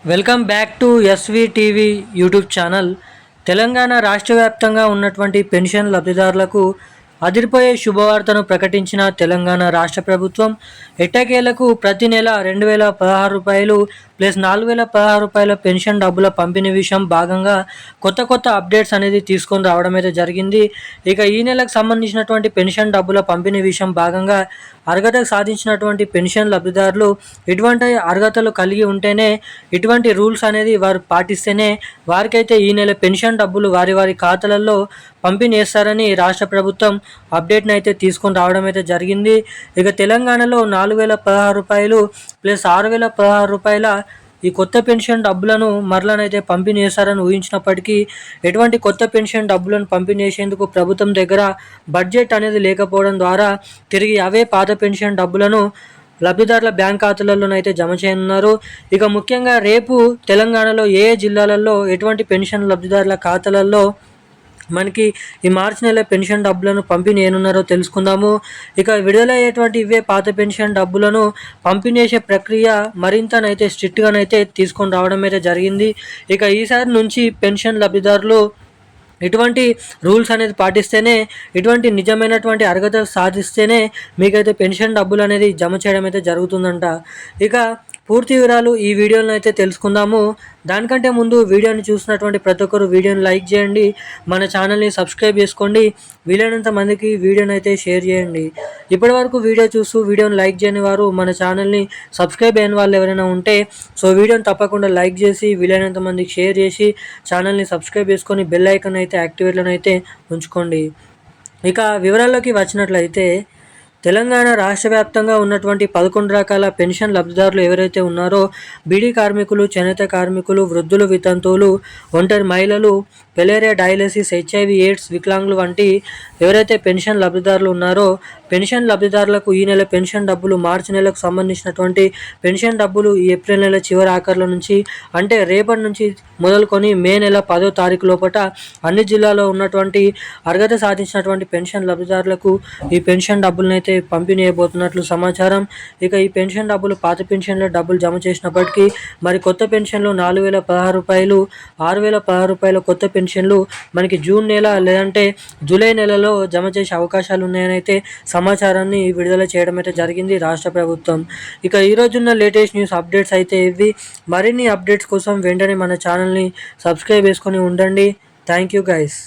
Welcome back to SV TV YouTube channel. Telangana రాష్ట్ర వ్యాప్తంగా ఉన్నటువంటి పెన్షన్ లబ్ధిదారులకు అదిరిపోయే శుభవార్తను ప్రకటించిన తెలంగాణ రాష్ట్ర ప్రభుత్వం. ఎట్టకేలకు ప్రతి నెల 2016 రూపాయలు ప్లస్ 4016 రూపాయల పెన్షన్ డబ్బుల పంపిణీ విషయం భాగంగా కొత్త అప్డేట్స్ అనేది తీసుకొని రావడం అయితే జరిగింది. ఇక ఈ నెలకు సంబంధించినటువంటి పెన్షన్ డబ్బుల పంపిణీ విషయం భాగంగా అర్హతకు సాధించినటువంటి పెన్షన్ లబ్ధిదారులు ఇటువంటి అర్హతలు కలిగి ఉంటేనే, ఇటువంటి రూల్స్ అనేది వారు పాటిస్తేనే వారికైతే ఈ నెల పెన్షన్ డబ్బులు వారి ఖాతాలలో పంపిణీ చేస్తారని రాష్ట్ర ప్రభుత్వం అప్డేట్ని అయితే తీసుకొని రావడం అయితే జరిగింది. ఇక తెలంగాణలో 4016 రూపాయలు ప్లస్ 6016 రూపాయల ఈ కొత్త పెన్షన్ డబ్బులను మరలనైతే పంపిణీ చేస్తారని ఊహించినప్పటికీ ఎటువంటి కొత్త పెన్షన్ డబ్బులను పంపిణీ చేసేందుకు ప్రభుత్వం దగ్గర బడ్జెట్ అనేది లేకపోవడం ద్వారా తిరిగి అవే పాత పెన్షన్ డబ్బులను లబ్ధిదారుల బ్యాంక్ ఖాతాలలోనైతే జమ చేయనున్నారు. ఇక ముఖ్యంగా రేపు తెలంగాణలో ఏ జిల్లాలలో ఎటువంటి పెన్షన్ లబ్ధిదారుల ఖాతాలలో మనకి ఈ మార్చి నెల పెన్షన్ డబ్బులను పంపిణీ ఏనున్నారో తెలుసుకుందాము. ఇక విడుదలయ్యేటువంటి ఇవే పాత పెన్షన్ డబ్బులను పంపిణీ చేసే ప్రక్రియ మరింతనైతే స్ట్రిక్ట్గానైతే తీసుకొని రావడం అయితే జరిగింది. ఇక ఈసారి నుంచి పెన్షన్ లబ్ధిదారులు ఇటువంటి రూల్స్ అనేది పాటిస్తేనే, ఇటువంటి నిజమైనటువంటి అర్హత సాధిస్తేనే మీకైతే పెన్షన్ డబ్బులు అనేది జమ చేయడం అయితే జరుగుతుందంట. ఇక పూర్తి వివరాలు ఈ వీడియోలో అయితే తెలుసుకుందాము. దానికంటే ముందు వీడియోని చూసినటువంటి ప్రతి ఒక్కరు వీడియోని లైక్ చేయండి, మన ఛానల్ని సబ్స్క్రైబ్ చేసుకోండి, వీలైనంత మందికి వీడియోని అయితే షేర్ చేయండి. ఇప్పటి వరకు వీడియో చూస్తూ వీడియోని లైక్ చేయని వారు, మన ఛానల్ని సబ్స్క్రైబ్ అయిన వాళ్ళు ఎవరైనా ఉంటే వీడియోని తప్పకుండా లైక్ చేసి వీలైనంత మందికి షేర్ చేసి ఛానల్ని సబ్స్క్రైబ్ చేసుకొని బెల్ ఐకాన్ అయితే యాక్టివేట్లను అయితే ఉంచుకోండి. ఇక వివరాల్లోకి వచ్చినట్లయితే తెలంగాణ రాష్ట్ర వ్యాప్తంగా ఉన్నటువంటి 11 రకాల పెన్షన్ లబ్ధిదారులు ఎవరైతే ఉన్నారో బీడీ కార్మికులు, చేనేత కార్మికులు, వృద్ధులు, వితంతువులు, ఒంటరి మహిళలు, పెలేరియా, డయాలసిస్, HIV, ఎయిడ్స్, వికలాంగులు వంటి ఎవరైతే పెన్షన్ లబ్ధిదారులు ఉన్నారో పెన్షన్ లబ్ధిదారులకు ఈ నెల పెన్షన్ డబ్బులు మార్చి నెలకు సంబంధించినటువంటి పెన్షన్ డబ్బులు ఈ ఏప్రిల్ నెల చివరి ఆఖరుల నుంచి అంటే రేపటి నుంచి మొదలుకొని మే నెల 10వ తారీఖు లోపల అన్ని జిల్లాలో ఉన్నటువంటి అర్హత సాధించినటువంటి పెన్షన్ లబ్ధిదారులకు ఈ పెన్షన్ డబ్బులను అయితే పంపిణీ చేయబోతున్నట్లు సమాచారం. ఇక ఈ పెన్షన్ డబ్బులు పాత పెన్షన్లో డబ్బులు జమ చేసినప్పటికీ మరి కొత్త పెన్షన్లు 4016 రూపాయలు, 6016 రూపాయల కొత్త పెన్షన్లు మనకి జూన్ నెల లేదంటే జూలై నెలలో జమ చేసే అవకాశాలు ఉన్నాయని అయితే సమాచారాన్ని విడుదల చేయడం అయితే జరిగింది రాష్ట్ర ప్రభుత్వం. ఇక ఈరోజున్న లేటెస్ట్ న్యూస్ అప్డేట్స్ అయితే ఇవి. మరిన్ని అప్డేట్స్ కోసం వెంటనే మన ఛానల్ని సబ్స్క్రైబ్ చేసుకొని ఉండండి. Thank you guys.